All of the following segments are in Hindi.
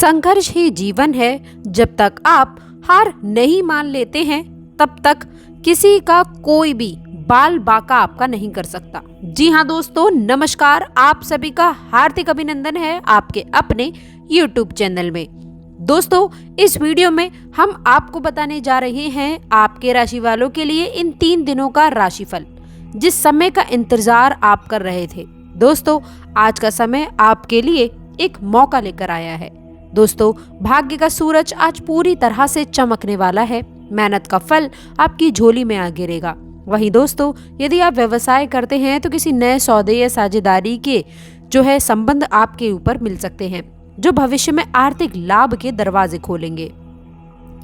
संघर्ष ही जीवन है। जब तक आप हार नहीं मान लेते हैं तब तक किसी का कोई भी बाल बाका आपका नहीं कर सकता। जी हाँ दोस्तों, नमस्कार। आप सभी का हार्दिक अभिनंदन है आपके अपने YouTube चैनल में। दोस्तों, इस वीडियो में हम आपको बताने जा रहे हैं आपके राशि वालों के लिए इन 3 दिनों का राशिफल, जिस समय का इंतजार आप कर रहे थे। दोस्तों, आज का समय आपके लिए एक मौका लेकर आया है। दोस्तों, भाग्य का सूरज आज पूरी तरह से चमकने वाला है। मेहनत का फल आपकी झोली में आ गिरेगा। वहीं दोस्तों, यदि आप व्यवसाय करते हैं तो किसी नए सौदे या साझेदारी के संबंध आपके ऊपर मिल सकते हैं, जो भविष्य में आर्थिक लाभ के दरवाजे खोलेंगे।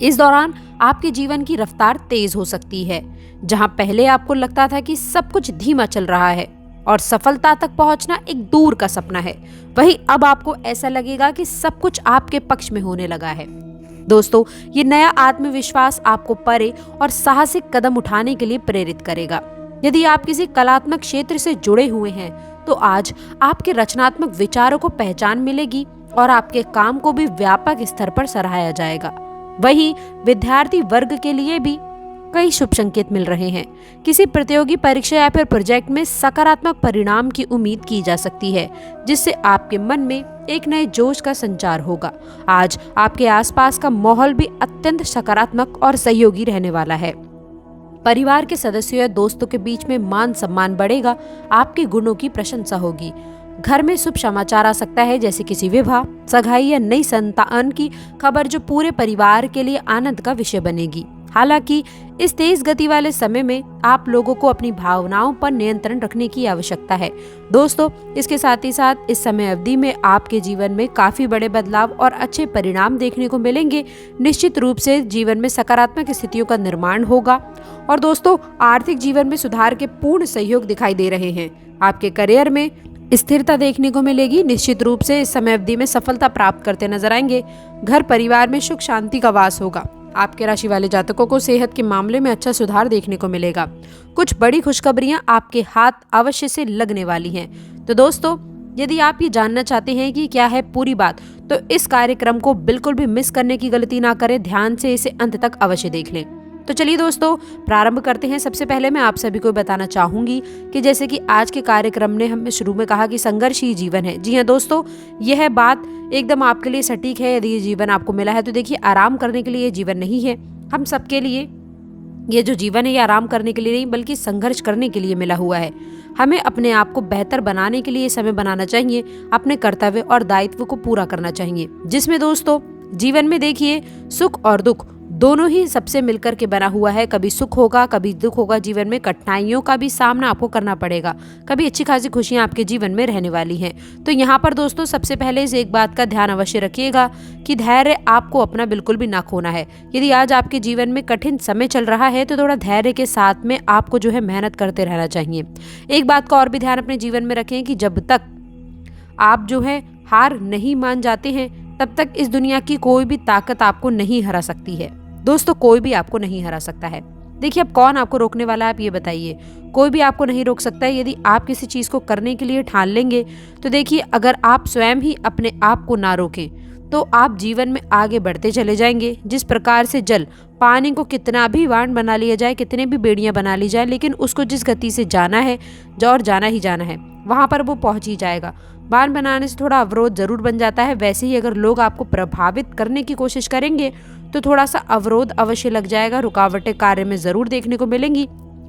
इस दौरान आपके जीवन की रफ्तार तेज हो सकती है। जहां पहले आपको लगता था कि सब कुछ धीमा चल रहा है और सफलता तक पहुंचना एक दूर का सपना है, वहीं अब आपको ऐसा लगेगा कि सब कुछ आपके पक्ष में होने लगा है। दोस्तों, ये नया आत्मविश्वास आपको परे और साहसिक कदम उठाने के लिए प्रेरित करेगा। यदि आप किसी कलात्मक क्षेत्र से जुड़े हुए हैं तो आज आपके रचनात्मक विचारों को पहचान मिलेगी और आपके काम को भी व्यापक स्तर पर सराहा जाएगा। वहीं विद्यार्थी वर्ग के लिए भी कई शुभ संकेत मिल रहे हैं। किसी प्रतियोगी परीक्षा या फिर प्रोजेक्ट में सकारात्मक परिणाम की उम्मीद की जा सकती है, जिससे आपके मन में एक नए जोश का संचार होगा। आज आपके आसपास का माहौल भी अत्यंत सकारात्मक और सहयोगी रहने वाला है। परिवार के सदस्यों या दोस्तों के बीच में मान सम्मान बढ़ेगा। आपके गुणों की प्रशंसा होगी। घर में शुभ समाचार आ सकता है, जैसे किसी विवाह, सगाई या नई संतान की खबर, जो पूरे परिवार के लिए आनंद का विषय बनेगी। हालांकि इस तेज गति वाले समय में आप लोगों को अपनी भावनाओं पर नियंत्रण रखने की आवश्यकता है। दोस्तों, इसके साथ ही साथ इस समय अवधि में आपके जीवन में काफी बड़े बदलाव और अच्छे परिणाम देखने को मिलेंगे। निश्चित रूप से जीवन में सकारात्मक स्थितियों का निर्माण होगा और दोस्तों, आर्थिक जीवन में सुधार के पूर्ण सहयोग दिखाई दे रहे हैं। आपके करियर में स्थिरता देखने को मिलेगी। निश्चित रूप से इस समय अवधि में सफलता प्राप्त करते नजर आएंगे। घर परिवार में सुख शांति का वास होगा। आपके राशि वाले जातकों को सेहत के मामले में अच्छा सुधार देखने को मिलेगा। कुछ बड़ी खुशखबरियां आपके हाथ अवश्य से लगने वाली हैं। तो दोस्तों, यदि आप ये जानना चाहते हैं कि क्या है पूरी बात, तो इस कार्यक्रम को बिल्कुल भी मिस करने की गलती ना करें। ध्यान से इसे अंत तक अवश्य देख लें। तो चलिए दोस्तों, प्रारंभ करते हैं। सबसे पहले मैं आप सभी को बताना चाहूंगी कि जैसे कि आज के कार्यक्रम ने हमें शुरू में कहा कि संघर्ष ही जीवन है। जी हाँ दोस्तों, यह बात एकदम आपके लिए सटीक है। यदि ये जीवन आपको मिला है तो देखिए, आराम करने के लिए ये जीवन नहीं है। हम सबके लिए ये जो जीवन है ये आराम करने के लिए नहीं, बल्कि संघर्ष करने के लिए मिला हुआ है। हमें अपने आप को बेहतर बनाने के लिए समय बनाना चाहिए। अपने कर्तव्य और दायित्व को पूरा करना चाहिए, जिसमें दोस्तों जीवन में देखिए, सुख और दुख दोनों ही सबसे मिलकर के बना हुआ है। कभी सुख होगा, कभी दुख होगा। जीवन में कठिनाइयों का भी सामना आपको करना पड़ेगा। कभी अच्छी खासी खुशियां आपके जीवन में रहने वाली हैं। तो यहाँ पर दोस्तों, सबसे पहले इस एक बात का ध्यान अवश्य रखिएगा कि धैर्य आपको अपना बिल्कुल भी ना खोना है। यदि आज आपके जीवन में कठिन समय चल रहा है तो थोड़ा धैर्य के साथ में आपको मेहनत करते रहना चाहिए। एक बात का और भी ध्यान अपने जीवन में रखें कि जब तक आप हार नहीं मान जाते हैं, तब तक इस दुनिया की कोई भी ताकत आपको नहीं हरा सकती है। दोस्तों, कोई भी आपको नहीं हरा सकता है। देखिए, अब कौन आपको रोकने वाला है, आप ये बताइए। कोई भी आपको नहीं रोक सकता है। यदि आप किसी चीज को करने के लिए ठान लेंगे तो देखिए, अगर आप स्वयं ही अपने आप को ना रोकें तो आप जीवन में आगे बढ़ते चले जाएंगे। जिस प्रकार से जल पानी को कितना भी वाण बना लिया जाए, कितने भी बेड़ियां बना ली जाए, लेकिन उसको जिस गति से जाना है और जाना ही जाना है, वहां पर वो पहुंच ही जाएगा। बांध बनाने से थोड़ा अवरोध जरूर बन जाता है। वैसे ही अगर लोग आपको प्रभावित करने की कोशिश करेंगे तो थोड़ा सा अवरोध अवश्य लग जाएगा। रुकावटें कार्य में जरूर देखने को मिलेंगी,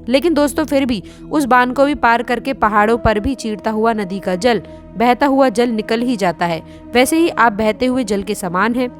लेकिन दोस्तों फिर भी उस बांध को भी पार करके पहाड़ों पर भी चीरता हुआ नदी का जल, बहता हुआ जल निकल ही जाता है। वैसे ही आप बहते हुए जल के समान हैं।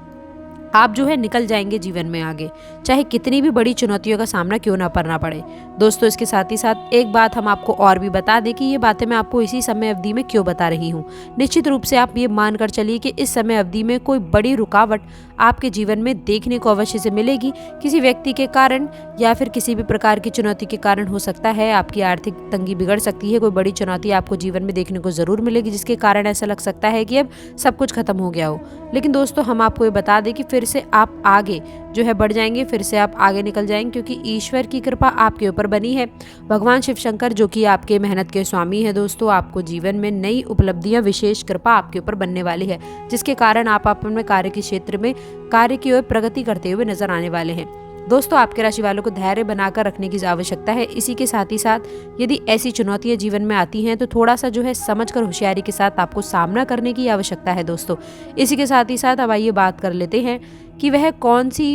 आप निकल जाएंगे जीवन में आगे, चाहे कितनी भी बड़ी चुनौतियों का सामना क्यों ना करना पड़े। दोस्तों, इसके साथ ही साथ एक बात हम आपको और भी बता दें कि ये बातें मैं आपको इसी समय अवधि में क्यों बता रही हूँ। निश्चित रूप से आप ये मानकर चलिए कि इस समय अवधि में कोई बड़ी रुकावट आपके जीवन में देखने को अवश्य से मिलेगी। किसी व्यक्ति के कारण या फिर किसी भी प्रकार की चुनौती के कारण हो सकता है। आपकी आर्थिक तंगी बिगड़ सकती है। कोई बड़ी चुनौती आपको जीवन में देखने को जरूर मिलेगी, जिसके कारण ऐसा लग सकता है कि अब सब कुछ खत्म हो गया हो। लेकिन दोस्तों, हम आपको ये बता दें कि फिर फिर से आप आगे जो है बढ़ जाएंगे, फिर से आप आगे निकल जाएंगे, क्योंकि ईश्वर की कृपा आपके ऊपर बनी है। भगवान शिव शंकर जो कि आपके मेहनत के स्वामी है दोस्तों, आपको जीवन में नई उपलब्धियां, विशेष कृपा आपके ऊपर बनने वाली है, जिसके कारण आप अपने कार्य के क्षेत्र में कार्य की ओर प्रगति करते हुए नजर आने वाले हैं। दोस्तों, आपके राशि वालों को धैर्य बनाकर रखने की आवश्यकता है। इसी के साथ ही साथ यदि ऐसी चुनौतियां जीवन में आती हैं तो थोड़ा सा जो है समझकर होशियारी के साथ आपको सामना करने की आवश्यकता है दोस्तों। इसी के साथ ही साथ अब आइए बात कर लेते हैं कि वह कौन सी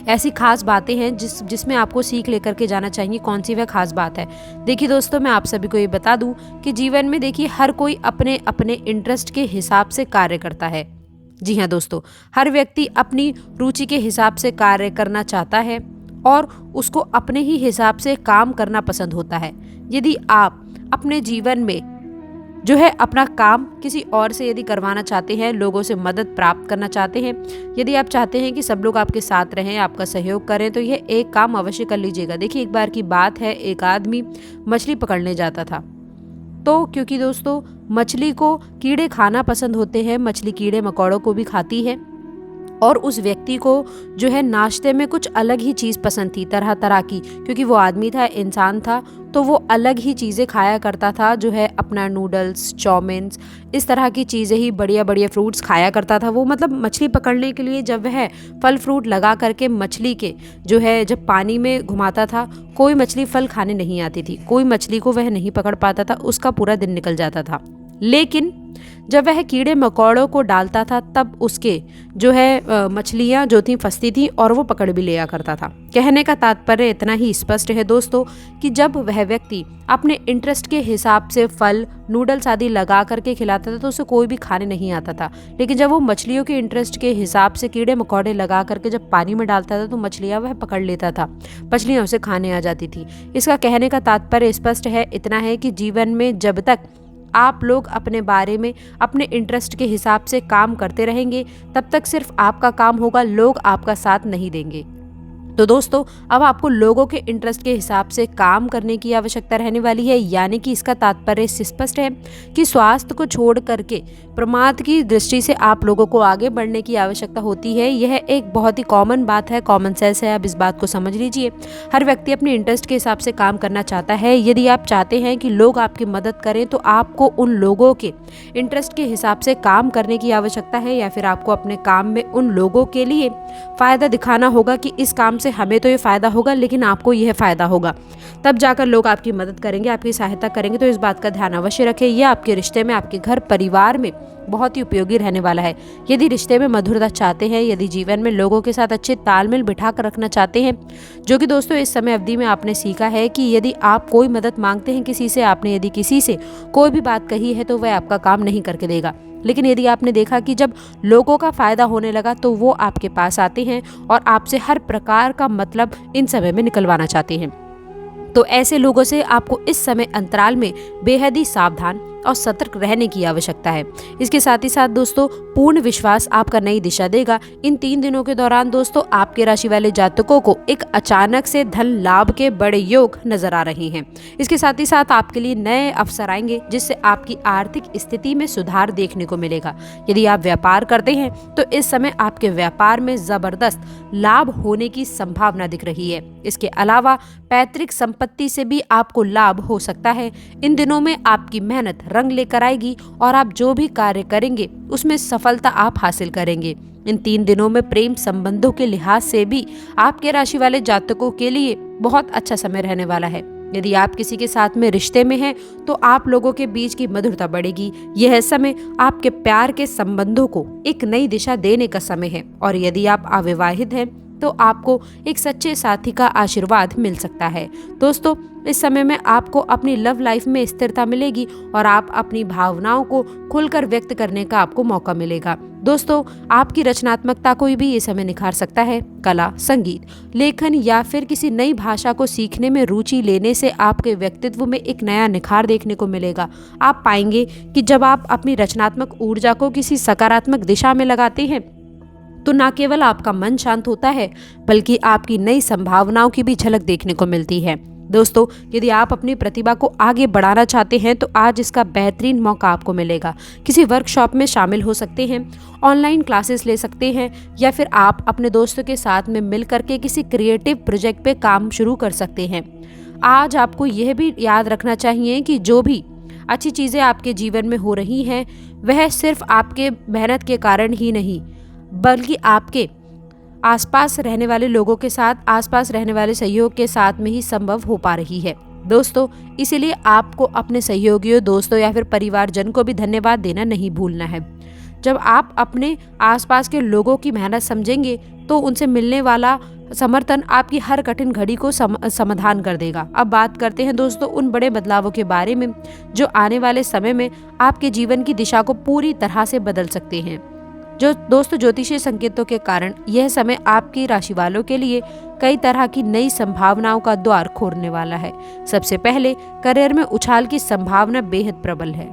ऐसी खास बातें हैं जिसमें आपको सीख लेकर के जाना चाहिए, कौन सी वह खास बात है। देखिए दोस्तों, मैं आप सभी को ये बता दूं कि जीवन में देखिए हर कोई अपने अपने इंटरेस्ट के हिसाब से कार्य करता है। जी हाँ दोस्तों, हर व्यक्ति अपनी रुचि के हिसाब से कार्य करना चाहता है और उसको अपने ही हिसाब से काम करना पसंद होता है। यदि आप अपने जीवन में जो है अपना काम किसी और से यदि करवाना चाहते हैं, लोगों से मदद प्राप्त करना चाहते हैं, यदि आप चाहते हैं कि सब लोग आपके साथ रहें, आपका सहयोग करें, तो यह एक काम अवश्य कर लीजिएगा। देखिए, एक बार की बात है, एक आदमी मछली पकड़ने जाता था। तो क्योंकि दोस्तों मछली को कीड़े खाना पसंद होते हैं, मछली कीड़े मकोड़ों को भी खाती है, और उस व्यक्ति को जो है नाश्ते में कुछ अलग ही चीज़ पसंद थी, तरह तरह की, क्योंकि वो आदमी था, इंसान था, तो वो अलग ही चीज़ें खाया करता था, जो है अपना नूडल्स, चाउमीन्स, इस तरह की चीज़ें ही, बढ़िया बढ़िया फ्रूट्स खाया करता था वो। मतलब मछली पकड़ने के लिए जब वह फल फ्रूट लगा करके मछली के जो है जब पानी में घुमाता था, कोई मछली फल खाने नहीं आती थी, कोई मछली को वह नहीं पकड़ पाता था, उसका पूरा दिन निकल जाता था। लेकिन जब वह कीड़े मकोड़ों को डालता था तब उसके जो है मछलियाँ जो थी फंसती थी और वो पकड़ भी लिया करता था। कहने का तात्पर्य इतना ही स्पष्ट है दोस्तों कि जब वह व्यक्ति अपने इंटरेस्ट के हिसाब से फल, नूडल्स आदि लगा करके खिलाता था तो उसे कोई भी खाने नहीं आता था। लेकिन जब वो मछलियों के इंटरेस्ट के हिसाब से कीड़े मकोड़े लगा करके जब पानी में डालता था तो मछलियाँ वह पकड़ लेता था, मछलियाँ उसे खाने आ जाती थी। इसका कहने का तात्पर्य स्पष्ट है, इतना है कि जीवन में जब तक आप लोग अपने बारे में अपने इंटरेस्ट के हिसाब से काम करते रहेंगे तब तक सिर्फ आपका काम होगा, लोग आपका साथ नहीं देंगे। तो दोस्तों, अब आपको लोगों के इंटरेस्ट के हिसाब से काम करने की आवश्यकता रहने वाली है। यानी कि इसका तात्पर्य स्पष्ट है कि स्वास्थ्य को छोड़ करके प्रमाद की दृष्टि से आप लोगों को आगे बढ़ने की आवश्यकता होती है। यह एक बहुत ही कॉमन बात है, कॉमन सेंस है, आप इस बात को समझ लीजिए। हर व्यक्ति अपने इंटरेस्ट के हिसाब से काम करना चाहता है। यदि आप चाहते हैं कि लोग आपकी मदद करें तो आपको उन लोगों के इंटरेस्ट के हिसाब से काम करने की आवश्यकता है, या फिर आपको अपने काम में उन लोगों के लिए फ़ायदा दिखाना होगा कि इस काम से हमें तो ये फ़ायदा होगा लेकिन आपको यह फ़ायदा होगा, तब जाकर लोग आपकी मदद करेंगे, आपकी सहायता करेंगे। तो इस बात का ध्यान अवश्य रखें। यह आपके रिश्ते में, आपके घर परिवार में बहुत ही उपयोगी रहने वाला है। यदि रिश्ते में मधुरता चाहते हैं, यदि जीवन में लोगों के साथ अच्छे तालमेल बिठा कर रखना चाहते हैं, जो कि दोस्तों इस समय अवधि में आपने सीखा है कि यदि आप कोई मदद मांगते हैं किसी से, आपने यदि किसी से कोई भी बात कही है तो वह आपका काम नहीं करके देगा। लेकिन यदि आपने देखा कि जब लोगों का फ़ायदा होने लगा तो वो आपके पास आते हैं और आपसे हर प्रकार का मतलब इन समय में निकलवाना चाहते हैं, तो ऐसे लोगों से आपको इस समय अंतराल में बेहद ही सावधान और सतर्क रहने की आवश्यकता है। इसके साथ ही साथ दोस्तों, पूर्ण विश्वास आपका नई दिशा देगा। इन 3 दिनों के दौरान दोस्तों आपके राशि वाले जातकों को एक अचानक से धन लाभ के बड़े योग नजर आ रहे हैं। इसके साथ ही साथ आपके लिए नए अवसर आएंगे जिससे आपकी आर्थिक स्थिति में सुधार देखने को मिलेगा। यदि आप व्यापार करते हैं तो इस समय आपके व्यापार में जबरदस्त लाभ होने की संभावना दिख रही है। इसके अलावा पैतृक संपत्ति से भी आपको लाभ हो सकता है। इन दिनों में आपकी मेहनत रंग लेकर आएगी और आप जो भी कार्य करेंगे उसमें सफलता आप हासिल करेंगे। इन 3 दिनों में प्रेम संबंधों के लिहाज से भी आपके राशि वाले जातकों के लिए बहुत अच्छा समय रहने वाला है। यदि आप किसी के साथ में रिश्ते में हैं तो आप लोगों के बीच की मधुरता बढ़ेगी। यह समय आपके प्यार के संबंधों को एक नई दिशा देने का समय है। और यदि आप अविवाहित हैं तो आपको एक सच्चे साथी का आशीर्वाद मिल सकता है। दोस्तों, इस समय में आपको अपनी लव लाइफ में स्थिरता मिलेगी और आप अपनी भावनाओं को खुलकर व्यक्त करने का आपको मौका मिलेगा। दोस्तों, आपकी रचनात्मकता को भी ये समय निखार सकता है। कला, संगीत, लेखन या फिर किसी नई भाषा को सीखने में रुचि लेने से आपके व्यक्तित्व में एक नया निखार देखने को मिलेगा। आप पाएंगे कि जब आप अपनी रचनात्मक ऊर्जा को किसी सकारात्मक दिशा में लगाते हैं तो न केवल आपका मन शांत होता है बल्कि आपकी नई संभावनाओं की भी झलक देखने को मिलती है। दोस्तों, यदि आप अपनी प्रतिभा को आगे बढ़ाना चाहते हैं तो आज इसका बेहतरीन मौका आपको मिलेगा। किसी वर्कशॉप में शामिल हो सकते हैं, ऑनलाइन क्लासेस ले सकते हैं, या फिर आप अपने दोस्तों के साथ में मिल करके किसी क्रिएटिव प्रोजेक्ट पे काम शुरू कर सकते हैं। आज आपको यह भी याद रखना चाहिए कि जो भी अच्छी चीज़ें आपके जीवन में हो रही हैं वह सिर्फ आपके मेहनत के कारण ही नहीं, बल्कि आपके आसपास रहने वाले लोगों के साथ, आसपास रहने वाले सहयोग के साथ में ही संभव हो पा रही है। दोस्तों, इसीलिए आपको अपने सहयोगियों, दोस्तों या फिर परिवारजन को भी धन्यवाद देना नहीं भूलना है। जब आप अपने आसपास के लोगों की मेहनत समझेंगे तो उनसे मिलने वाला समर्थन आपकी हर कठिन घड़ी को समाधान कर देगा। अब बात करते हैं दोस्तों उन बड़े बदलावों के बारे में जो आने वाले समय में आपके जीवन की दिशा को पूरी तरह से बदल सकते हैं। जो दोस्तों, ज्योतिषीय संकेतों के कारण यह समय आपकी राशि वालों के लिए कई तरह की नई संभावनाओं का द्वार खोलने वाला है। सबसे पहले, करियर में उछाल की संभावना बेहद प्रबल है।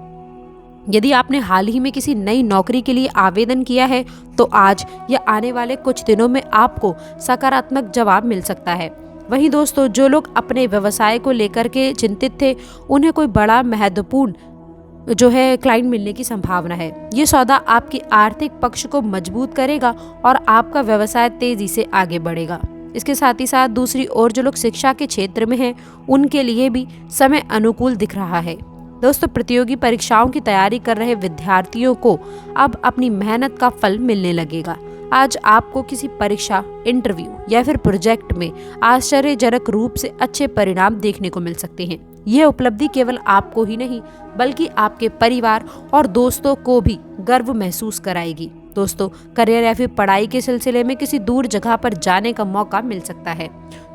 यदि आपने हाल ही में किसी नई नौकरी के लिए आवेदन किया है तो आज या आने वाले कुछ दिनों में आपको सकारात्मक जवाब मिल सकता है। वहीं दोस्तों, जो लोग अपने व्यवसाय को लेकर के चिंतित थे, उन्हें कोई बड़ा महत्वपूर्ण क्लाइंट मिलने की संभावना है। ये सौदा आपकी आर्थिक पक्ष को मजबूत करेगा और आपका व्यवसाय तेजी से आगे बढ़ेगा। इसके साथ ही साथ दूसरी ओर जो लोग शिक्षा के क्षेत्र में हैं, उनके लिए भी समय अनुकूल दिख रहा है। दोस्तों, प्रतियोगी परीक्षाओं की तैयारी कर रहे विद्यार्थियों को अब अपनी मेहनत का फल मिलने लगेगा। आज आपको किसी परीक्षा, इंटरव्यू या फिर प्रोजेक्ट में आश्चर्यजनक रूप से अच्छे परिणाम देखने को मिल सकते हैं। यह उपलब्धि केवल आपको ही नहीं बल्कि आपके परिवार और दोस्तों को भी गर्व महसूस कराएगी। दोस्तों, करियर या फिर पढ़ाई के सिलसिले में किसी दूर जगह पर जाने का मौका मिल सकता है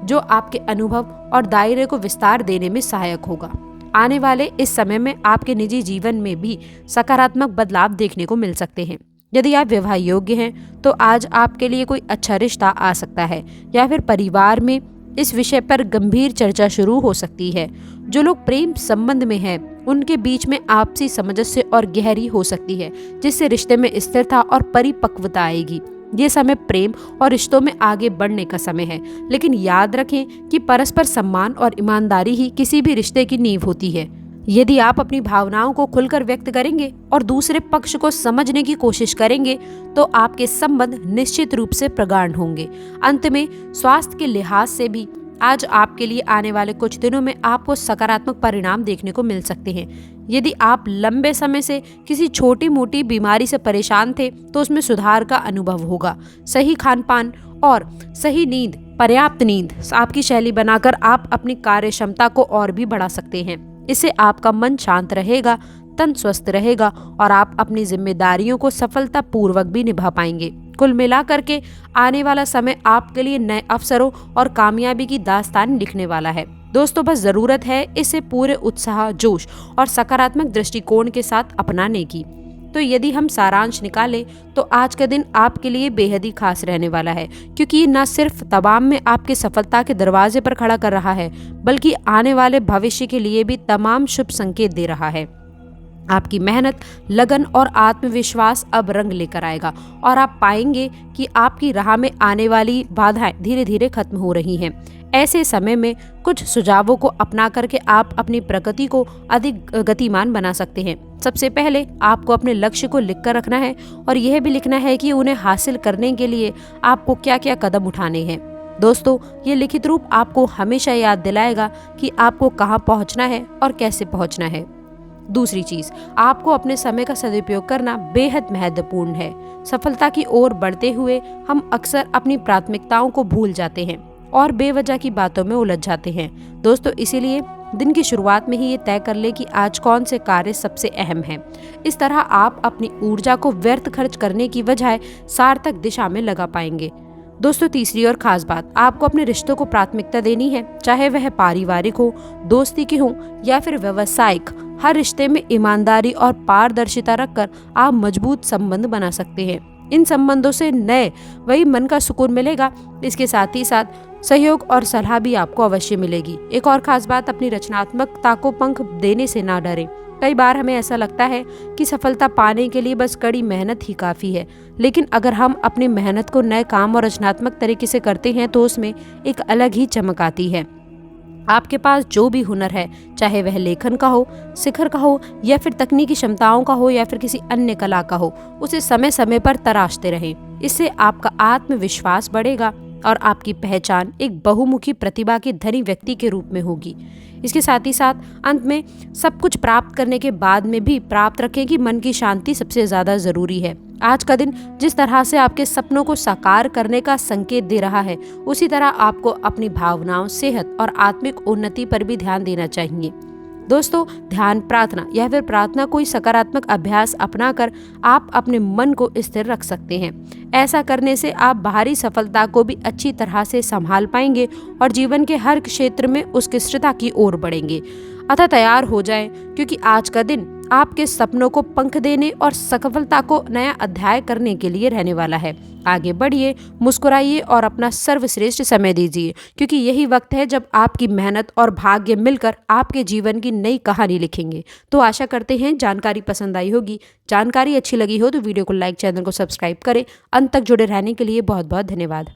जो आपके अनुभव और दायरे को विस्तार देने में सहायक होगा। आने वाले इस समय में आपके निजी जीवन में भी सकारात्मक बदलाव देखने को मिल सकते हैं। यदि आप विवाह योग्य हैं तो आज आपके लिए कोई अच्छा रिश्ता आ सकता है या फिर परिवार में इस विषय पर गंभीर चर्चा शुरू हो सकती है। जो लोग प्रेम संबंध में हैं, उनके बीच में आपसी सामंजस्य और गहरी हो सकती है, जिससे रिश्ते में स्थिरता और परिपक्वता आएगी। ये समय प्रेम और रिश्तों में आगे बढ़ने का समय है, लेकिन याद रखें कि परस्पर सम्मान और ईमानदारी ही किसी भी रिश्ते की नींव होती है। यदि आप अपनी भावनाओं को खुलकर व्यक्त करेंगे और दूसरे पक्ष को समझने की कोशिश करेंगे तो आपके संबंध निश्चित रूप से प्रगाढ़ होंगे। अंत में, स्वास्थ्य के लिहाज से भी आज आपके लिए आने वाले कुछ दिनों में आपको सकारात्मक परिणाम देखने को मिल सकते हैं। यदि आप लंबे समय से किसी छोटी मोटी बीमारी से परेशान थे तो उसमें सुधार का अनुभव होगा। सही खान-पान और सही नींद, पर्याप्त नींद आपकी शैली बनाकर आप अपनी कार्य क्षमता को और भी बढ़ा सकते हैं। इससे आपका मन शांत रहेगा, तन स्वस्थ रहेगा और आप अपनी जिम्मेदारियों को सफलतापूर्वक भी निभा पाएंगे। कुल मिलाकर के आने वाला समय आपके लिए नए अवसरों और कामयाबी की दास्तान लिखने वाला है। दोस्तों, बस जरूरत है इसे पूरे उत्साह, जोश और सकारात्मक दृष्टिकोण के साथ अपनाने की। तो यदि हम सारांश निकालें तो आज का दिन आपके लिए बेहद ही खास रहने वाला है, क्योंकि ये न सिर्फ तमाम में आपके सफलता के दरवाजे पर खड़ा कर रहा है, बल्कि आने वाले भविष्य के लिए भी तमाम शुभ संकेत दे रहा है। आपकी मेहनत, लगन और आत्मविश्वास अब रंग लेकर आएगा और आप पाएंगे कि आपकी राह में आने वाली बाधाएं धीरे धीरे खत्म हो रही हैं। ऐसे समय में कुछ सुझावों को अपना करके आप अपनी प्रगति को अधिक गतिमान बना सकते हैं। सबसे पहले आपको अपने लक्ष्य को लिख कर रखना है और यह भी लिखना है कि उन्हें हासिल करने के लिए आपको क्या क्या कदम उठाने हैं। दोस्तों, ये लिखित रूप आपको हमेशा याद दिलाएगा कि आपको कहाँ पहुँचना है और कैसे पहुँचना है। दूसरी चीज, आपको अपने समय का सदुपयोग करना बेहद महत्वपूर्ण है। सफलता की ओर बढ़ते हुए हम अक्सर अपनी प्राथमिकताओं को भूल जाते हैं और बेवजह की बातों में उलझ जाते हैं। दोस्तों, इसीलिए दिन की शुरुआत में ही ये तय कर ले कि आज कौन से कार्य सबसे अहम हैं। इस तरह आप अपनी ऊर्जा को व्यर्थ खर्च करने की बजाय सार्थक दिशा में लगा पाएंगे। दोस्तों, तीसरी और खास बात, आपको अपने रिश्तों को प्राथमिकता देनी है, चाहे वह पारिवारिक हो, दोस्ती के हो या फिर व्यावसायिक। हर रिश्ते में ईमानदारी और पारदर्शिता रखकर आप मजबूत संबंध बना सकते हैं। इन संबंधों से नए वही मन का सुकून मिलेगा। इसके साथ ही साथ सहयोग और सलाह भी आपको अवश्य मिलेगी। एक और खास बात, अपनी रचनात्मकता को पंख देने से ना डरें। कई बार हमें ऐसा लगता है कि सफलता पाने के लिए बस कड़ी मेहनत ही काफ़ी है, लेकिन अगर हम अपनी मेहनत को नए काम और रचनात्मक तरीके से करते हैं तो उसमें एक अलग ही चमक आती है। आपके पास जो भी हुनर है, चाहे वह लेखन का हो, शिखर का हो, या फिर तकनीकी क्षमताओं का हो, या फिर किसी अन्य कला का हो, उसे समय समय पर तराशते रहें। इससे आपका आत्मविश्वास बढ़ेगा और आपकी पहचान एक बहुमुखी प्रतिभा के धनी व्यक्ति के रूप में होगी। इसके साथ ही साथ अंत में सब कुछ प्राप्त करने के बाद में भी प्राप्त रखें कि मन की शांति सबसे ज़्यादा ज़रूरी है। आज का दिन जिस तरह से आपके सपनों को साकार करने का संकेत दे रहा है, उसी तरह आपको अपनी भावनाओं, सेहत और आत्मिक उन्नति पर भी ध्यान देना चाहिए। दोस्तों, ध्यान, प्रार्थना या फिर प्रार्थना कोई सकारात्मक अभ्यास अपनाकर आप अपने मन को स्थिर रख सकते हैं। ऐसा करने से आप बाहरी सफलता को भी अच्छी तरह से संभाल पाएंगे और जीवन के हर क्षेत्र में उत्कृष्टता की ओर बढ़ेंगे। अतः तैयार हो जाएं, क्योंकि आज का दिन आपके सपनों को पंख देने और सफलता को नया अध्याय करने के लिए रहने वाला है। आगे बढ़िए, मुस्कुराइए और अपना सर्वश्रेष्ठ समय दीजिए, क्योंकि यही वक्त है जब आपकी मेहनत और भाग्य मिलकर आपके जीवन की नई कहानी लिखेंगे। तो आशा करते हैं जानकारी पसंद आई होगी। जानकारी अच्छी लगी हो तो वीडियो को लाइक, चैनल को सब्सक्राइब करें। अंत तक जुड़े रहने के लिए बहुत बहुत धन्यवाद।